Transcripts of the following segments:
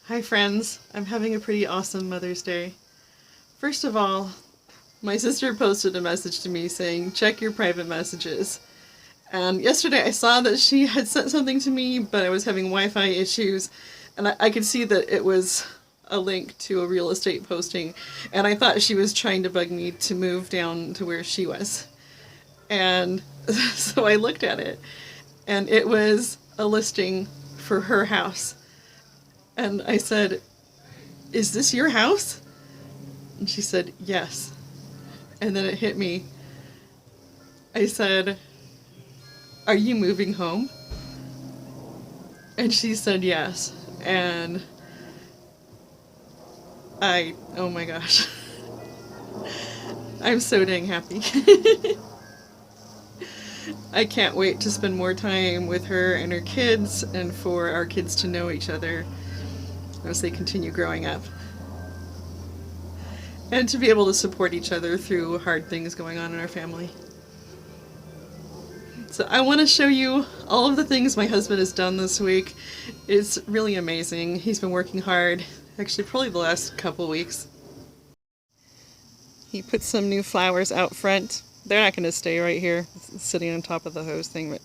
Hi friends, I'm having a pretty awesome Mother's Day. First of all, my sister posted a message to me saying, check your private messages. And yesterday I saw that she had sent something to me, but I was having Wi-Fi issues, and I could see that it was a link to a real estate posting, and I thought she was trying to bug me to move down to where she was. And so I looked at it, and it was a listing for her house. And I said, is this your house? And she said, yes. And then it hit me. I said, are you moving home? And she said yes. And oh my gosh. I'm so dang happy. I can't wait to spend more time with her and her kids, and for our kids to know each other as they continue growing up. And to be able to support each other through hard things going on in our family. So I want to show you all of the things my husband has done this week. It's really amazing. He's been working hard, actually probably the last couple weeks. He put some new flowers out front. They're not going to stay right here, sitting on top of the hose thing, but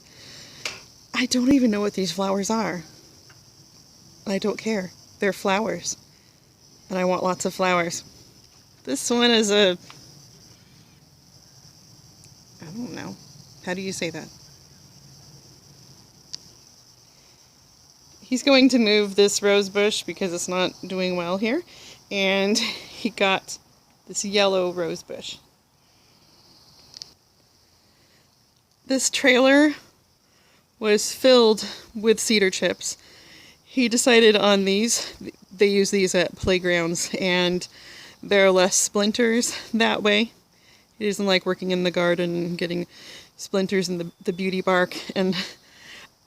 I don't even know what these flowers are. I don't care. They're flowers. And I want lots of flowers. This one is I don't know. How do you say that? He's going to move this rose bush because it's not doing well here. And he got this yellow rose bush. This trailer was filled with cedar chips. He decided on these. They use these at playgrounds, and there are less splinters that way. He doesn't like working in the garden and getting splinters in the beauty bark. And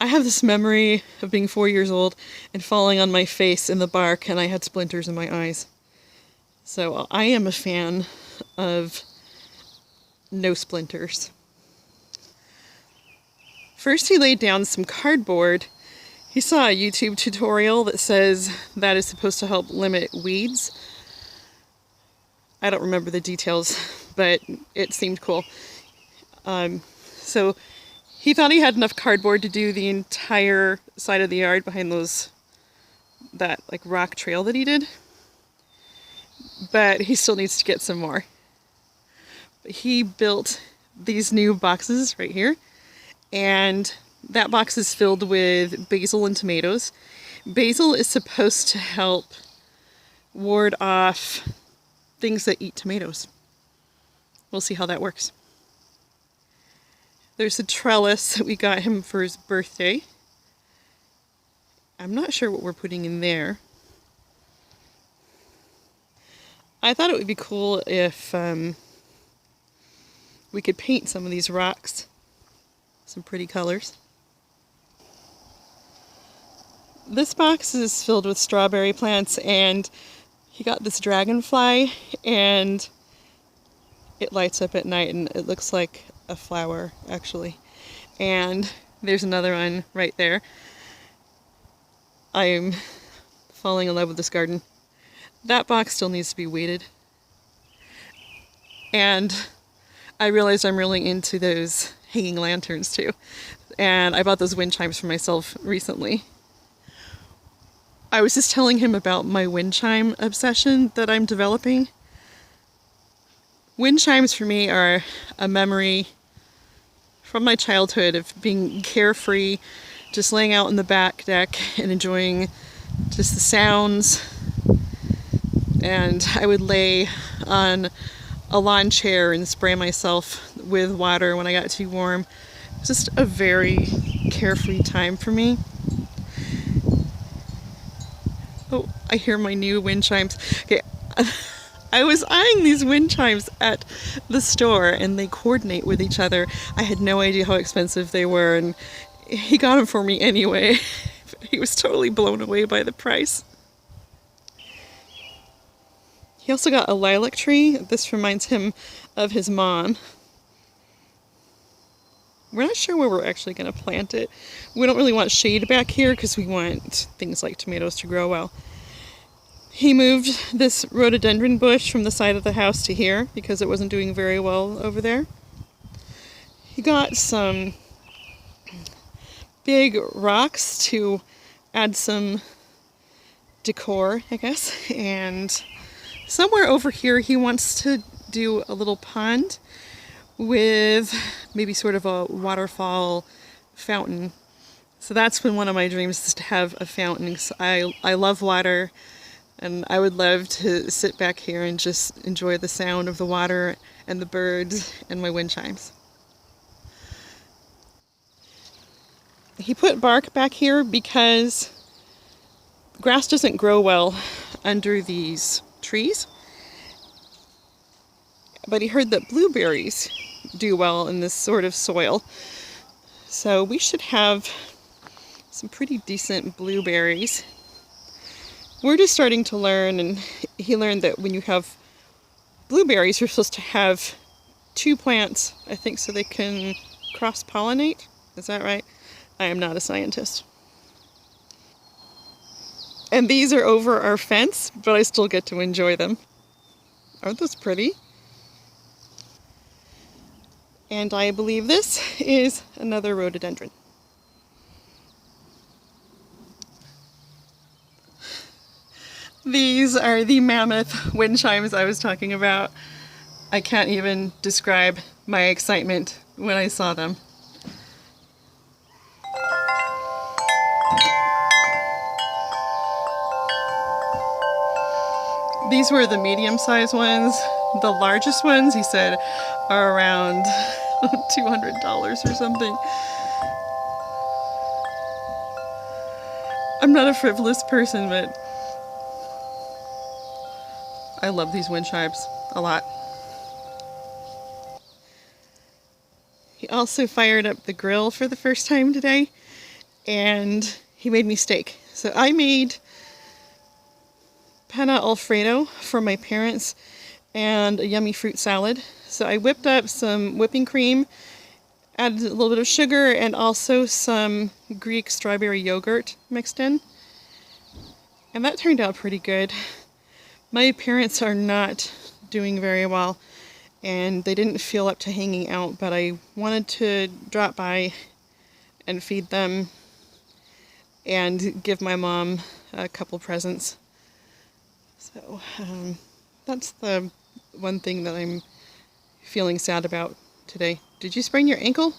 I have this memory of being 4 years old and falling on my face in the bark, and I had splinters in my eyes. So I am a fan of no splinters. First he laid down some cardboard. He saw a YouTube tutorial that says that is supposed to help limit weeds. I don't remember the details, but it seemed cool. So he thought he had enough cardboard to do the entire side of the yard behind that like rock trail that he did. But he still needs to get some more. But he built these new boxes right here. And that box is filled with basil and tomatoes. Basil is supposed to help ward off things that eat tomatoes. We'll see how that works. There's a trellis that we got him for his birthday. I'm not sure what we're putting in there. I thought it would be cool if we could paint some of these rocks. Some pretty colors. This box is filled with strawberry plants, and he got this dragonfly, and it lights up at night, and it looks like a flower actually. And there's another one right there. I'm falling in love with this garden. That box still needs to be weeded. And I realized I'm really into those hanging lanterns too. And I bought those wind chimes for myself recently. I was just telling him about my wind chime obsession that I'm developing. Wind chimes for me are a memory from my childhood of being carefree, just laying out on the back deck and enjoying just the sounds. And I would lay on a lawn chair and spray myself with water when I got too warm. It was just a very carefree time for me. Oh, I hear my new wind chimes. Okay, I was eyeing these wind chimes at the store, and they coordinate with each other. I had no idea how expensive they were, and he got them for me anyway. He was totally blown away by the price. He also got a lilac tree. This reminds him of his mom. We're not sure where we're actually going to plant it. We don't really want shade back here because we want things like tomatoes to grow well. He moved this rhododendron bush from the side of the house to here because it wasn't doing very well over there. He got some big rocks to add some decor, I guess, and somewhere over here he wants to do a little pond with maybe sort of a waterfall fountain. So that's been one of my dreams, is to have a fountain. So I love water, and I would love to sit back here and just enjoy the sound of the water and the birds and my wind chimes. He put bark back here because grass doesn't grow well under these trees. But he heard that blueberries do well in this sort of soil. So we should have some pretty decent blueberries. We're just starting to learn, and he learned that when you have blueberries, you're supposed to have 2 plants, I think, so they can cross-pollinate. Is that right? I am not a scientist. And these are over our fence, but I still get to enjoy them. Aren't those pretty? And I believe this is another rhododendron. These are the mammoth wind chimes I was talking about. I can't even describe my excitement when I saw them. These were the medium-sized ones. The largest ones, he said, are around $200 or something. I'm not a frivolous person, but I love these wind chimes a lot. He also fired up the grill for the first time today, and he made me steak. So I made panna alfredo for my parents and a yummy fruit salad. So I whipped up some whipping cream, added a little bit of sugar, and also some Greek strawberry yogurt mixed in. And that turned out pretty good. My parents are not doing very well, and they didn't feel up to hanging out, but I wanted to drop by and feed them and give my mom a couple presents. So that's the one thing that I'm feeling sad about today. Did you sprain your ankle?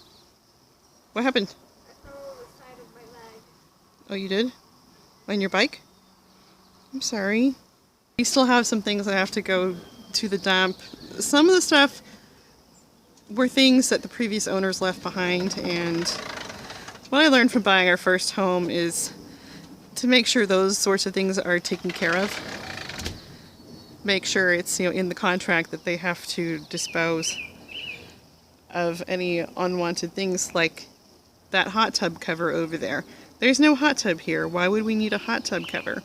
What happened? I fell on the side of my leg. Oh, you did? On your bike? I'm sorry. We still have some things that have to go to the dump. Some of the stuff were things that the previous owners left behind, and what I learned from buying our first home is to make sure those sorts of things are taken care of. Make sure it's, in the contract that they have to dispose of any unwanted things, like that hot tub cover over there. There's no hot tub here. Why would we need a hot tub cover?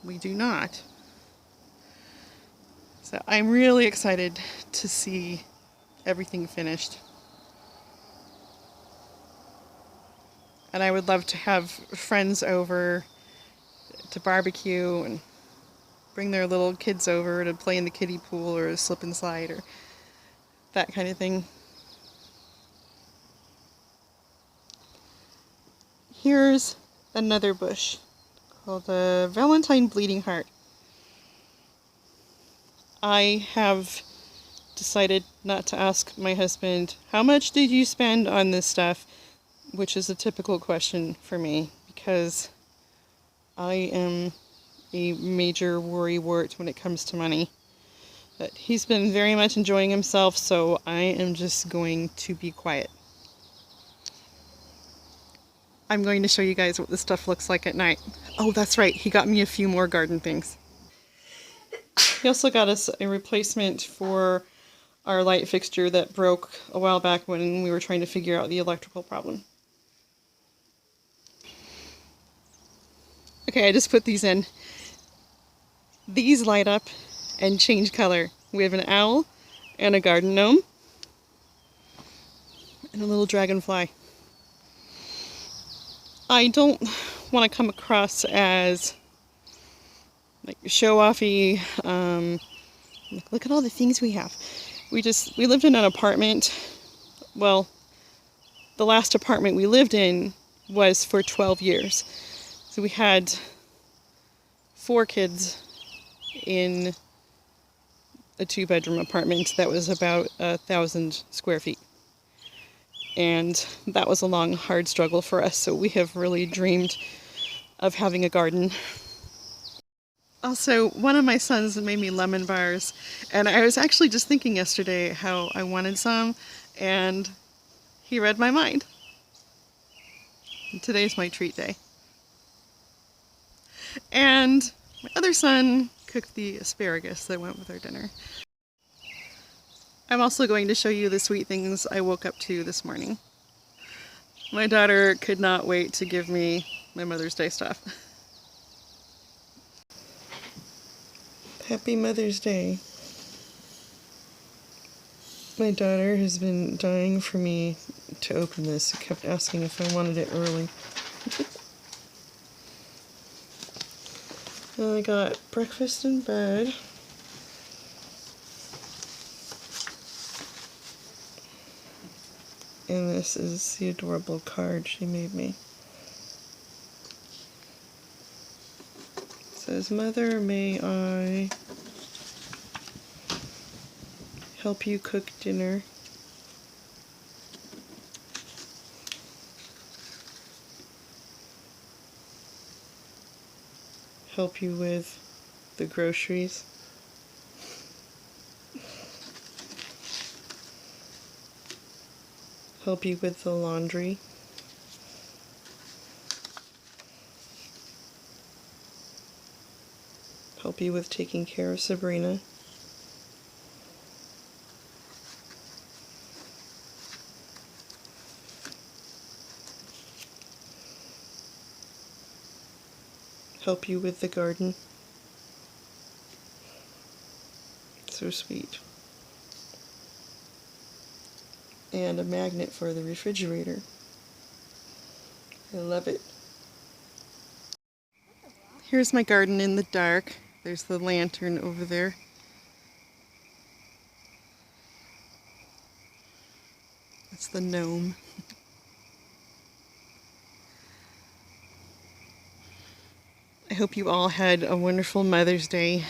We do not. So I'm really excited to see everything finished. And I would love to have friends over to barbecue and bring their little kids over to play in the kiddie pool or slip and slide or that kind of thing. Here's another bush called a Valentine Bleeding Heart. I have decided not to ask my husband, how much did you spend on this stuff? Which is a typical question for me, because I am a major worrywart when it comes to money. But he's been very much enjoying himself, so I am just going to be quiet. I'm going to show you guys what this stuff looks like at night. Oh, that's right, he got me a few more garden things. He also got us a replacement for our light fixture that broke a while back when we were trying to figure out the electrical problem. Okay, I just put these in. These light up and change color. We have an owl and a garden gnome and a little dragonfly. I don't want to come across as like show-offy. Look at all the things we have. We lived in an apartment. Well, the last apartment we lived in was for 12 years. So we had 4 kids in a 2-bedroom apartment that was about 1,000 square feet. And that was a long, hard struggle for us. So we have really dreamed of having a garden. Also, one of my sons made me lemon bars, and I was actually just thinking yesterday how I wanted some, and he read my mind. And today's my treat day. And my other son cooked the asparagus that went with our dinner. I'm also going to show you the sweet things I woke up to this morning. My daughter could not wait to give me my Mother's Day stuff. Happy Mother's Day. My daughter has been dying for me to open this. She kept asking if I wanted it early. And I got breakfast in bed. And this is the adorable card she made me. It says, "Mother, may I help you cook dinner? Help you with the groceries? Help you with the laundry? Help you with taking care of Sabrina? Help you with the garden?" So sweet. And a magnet for the refrigerator. I love it. Here's my garden in the dark. There's the lantern over there. That's the gnome. I hope you all had a wonderful Mother's Day.